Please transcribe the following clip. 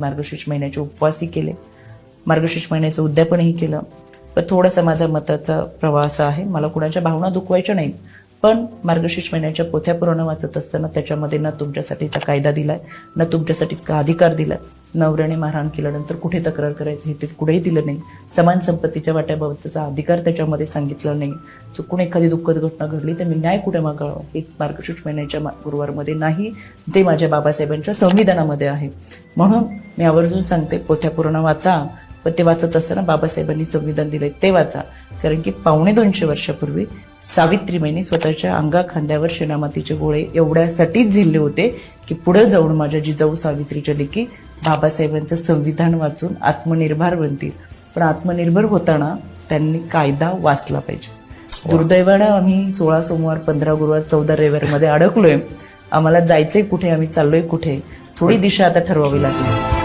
मार्गशीर्ष महिन्याचे उपवासही केले, मार्गशीर्ष महिन्याचं उद्यापनही केलं. पण थोडासा माझा मताचा प्रवास आहे, मला कुणाच्या भावना दुखवायच्या नाहीत. पण मार्गशीर्ष महिन्याच्या पोथ्या पुराण वाचत असताना त्याच्यामध्ये ना तुमच्यासाठीचा कायदा दिलाय, ना तुमच्यासाठीचा अधिकार दिलाय. नवऱ्याने मारहाण केल्यानंतर कुठे तक्रार करायची हे ते कुठेही दिलं नाही. समान संपत्तीच्या वाट्याबाबतचा अधिकार त्याच्यामध्ये सांगितलं नाही. चुकून एखादी दुःखद घटना घडली तर मी न्याय कुठे मागावा हे मार्गशीर्ष महिन्याच्या गुरुवारमध्ये नाही, ते माझ्या बाबासाहेबांच्या संविधानामध्ये आहे. म्हणून मी आवर्जून सांगते, पोथ्या पुराण वाचा, पण ते वाचत असताना बाबासाहेबांनी संविधान दिलंय ते वाचा. कारण की 250 वर्षापूर्वी सावित्रीबाईंनी स्वतःच्या अंगा खांद्यावर शेणामातीचे गोळे एवढ्यासाठीच झेलले होते की पुढे जाऊन माझ्या जिजाऊ सावित्रीच्या लेकी बाबासाहेबांचं संविधान वाचून आत्मनिर्भर बनतील. पण आत्मनिर्भर होताना त्यांनी कायदा वाचला पाहिजे. दुर्दैवानं आम्ही 16 सोमवार, 15 गुरुवार, 14 रविवारमध्ये अडकलोय. आम्हाला जायचंय कुठे, आम्ही चाललोय कुठे, थोडी दिशा आता ठरवावी लागेल.